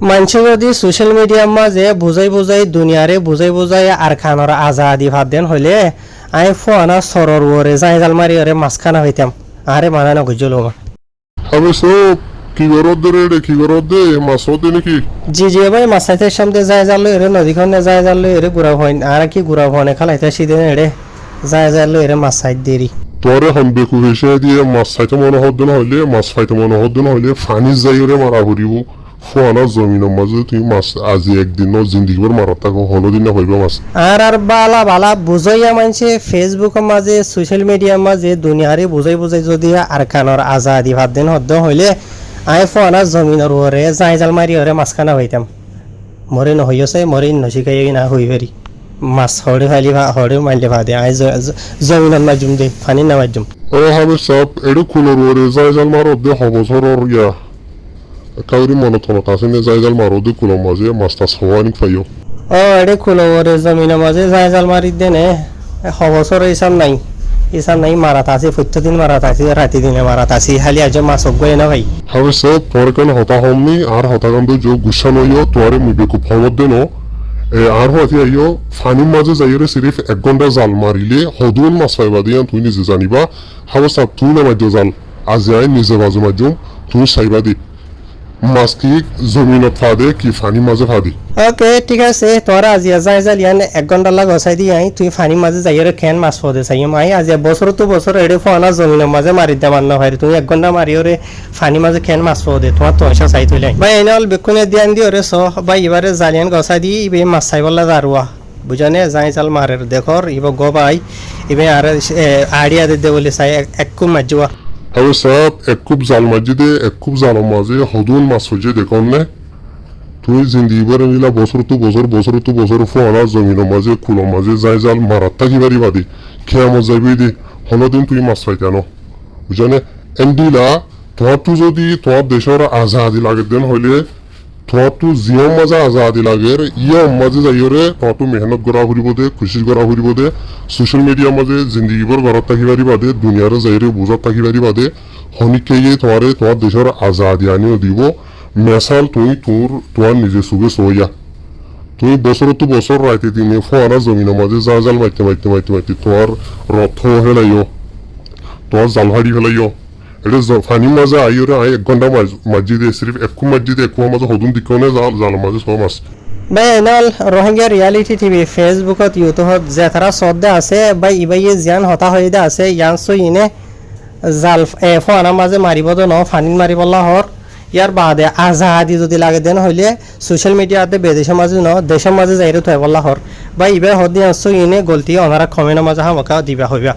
মানুষে যদি সোশ্যাল মিডিয়ার মাঝে বুঝাই বুঝাই দুনিয়ারে বুঝাই বুঝাই আর খানোর আজাদি ভাত দেন হইলে আমি ফোনা সরর ওরে যাই জাল মারি ওরে মাঝখানা হইতাম আরে মানা না গুজল আমি সব কি গরদ রে কি গরদ মাছ হতে নাকি জি জি ভাই মাছাইতে সামনে যাই জাল এরে নদীখনে যাই জাল এরে গুড়া হয় আর কি গুড়া হনে খালাইতে সিদে এড়ে যাই জাল এরে মাছ সাইড দেরি তোরে হন বেকু হেসে দিয়ে মাছ খাইতে মনে হদ্দ না হইলে মাছ খাইতে মনে হদ্দ না হইলে ফানি যাই ওরে মারা হরিব ফোয়ানা জমিনের মাঝে তুই মাছ আজি একদিন জিন্দিগিবার মারা থাকো হলদিন না হইবা মাছ আর বালা বালা বুঝাইয়া মানছে ফেসবুকের মাঝে সোশ্যাল মিডিয়ার মাঝে দুনিয়ারে বুঝাই বুঝাই যদি আর খানোর আজাদি ভাত দেন হদ্দ হইলে আই ফোয়ানা জমিনের ওরে যাই জাল মারি ওরে মাঝখানা হইতাম মরে নহইছে মরে নশিকাই না হই পারি মাছ হরে ফাইলি হরে মাইলে ভাদে আই জমিনের মাঝুম দে ফানি না মাঝুম ও হাবে সব এডু কুলোর ওরে যাই জাল মারো দে হবছরর ইয়া কাউরি মনে থনো কাছে নে যাই জাল মারো দে কুলোর মাঝে মাছ টাছ হওয়ানি পাইও ও এডে কুলো ওরে জমিনের মাঝে যাই জাল মারি দেনে হবছর ইসান নাই মারাত আছে প্রত্যেকদিন মারাত আছে রাতি দিনে মারাত আছে খালি আজ মাছ গয় না ভাই হাবে সব তোর কেন হতা হমনি আর হতাকান্দ যে গুসা নইও তোরে মুবে খুব খবর দেন আর হতে আইও ফানির মাঝে যাইরে সিরিফ 1 ঘন্টা জাল মারিলে হদুন মাছ পাইবা দিয়া তুই নিজে জানিবা হাবে সব তুই না মাঝে জাল আজ আই নিজে বাজু মাঝুম তুই সাইবা দি মাছ কি জমিনত ফাদে কি ফানি মাঝে ফাদি ওকে ঠিক আছে তোরা আজি যাই জাল ইয়ান 1 ঘন্টা লাগ হসাই দি আই তুই ফানি মাঝে যাইরে খেন মাছ পদে চাই মাই আজি বছর তো বছর এডে ফোনা জমিনের মাঝে মারি দে মান না ভাই তুই 1 ঘন্টা মারি ওরে ফানি মাঝে খেন মাছ পদে তোমার তো আশা চাই তুইলাই ভাই এনাল বেকুনে দিয়ান দি ওরে সহ ভাই এবারে জালিয়ান গসাই দি ইবে মাছ চাইবলা দারুয়া বুঝানে যাই চাল মারের দেখর ইব গো ভাই ইবে আর আইডিয়া দে বলে চাই এককু মাজুয়া হাবে সব এককুব জাল মাঝিদে এককুব জালের মাঝে হদুন মাছ হইছে দেখুন না তুই জিন্দিগিবার নিলা বছর তো বছর ফোয়ানা জমিনের মাঝে কুলোর মাঝে যাই জাল মারাত থাকি বাড়ি বাদি খেয়ামত যাইবি দি হলদিন তুই মাছ পাই কেন বুঝানে এন্ডিলা তোমার তো যদি তোমার দেশের আজাদি লাগে দেন হইলে তোমার তো জিয়ম মাঝে আজাদি লাগে ইয়ম মাঝে যাইরে তোমার তো মেহনত করা ফুরিব দে খুশি করা ফুরিব দে সোশ্যাল মিডিয়ার মাঝে জিন্দিগিবার ঘরত থাকি বাড়ি বাদে দুনিয়ার যাইরে বুঝত থাকি বাড়ি বাদে হনিকে তোমার দেশের আজাদি আনিও দিব মেসাল তুই তোমার নিজে সুগে সইয়া তুই বছর রাইতে দিনে ফোয়ারা জমিনের মাঝে জাল মাইতে তোমার রথ হেলাইও তোমার জাল হাড়ি ফেলাইও এটা ফানির মাঝে আইরে 1 ঘন্টা মাঝিদে সিরিফ একু মাঝিদে একু মাঝে হদুন দিকনে জাল মাঝে সব মাছ ভাই এনাল রোহিঙ্গা রিয়ালিটি টিভি ফেসবুকত ইউটিউবত যে তারা শ্রদ্ধা আছে বা ইবাইয়ে জিয়ান হতা হয়ে আছে ইয়ান ইনে জাল ফোয়ারা মাঝে মারিব তো ন ফানিন মারিবল্লা হর ইয়ার বাদে আজাদি যদি লাগে দেন হইলে সোশ্যাল মিডিয়াতে বেদেশের মাঝে ন দেশের মাঝে যাইরে থইবল্লা হর বা ইবে হদি ইনে গলতি অনারা কমেন্টের মাঝে হামকা দিবা হইবা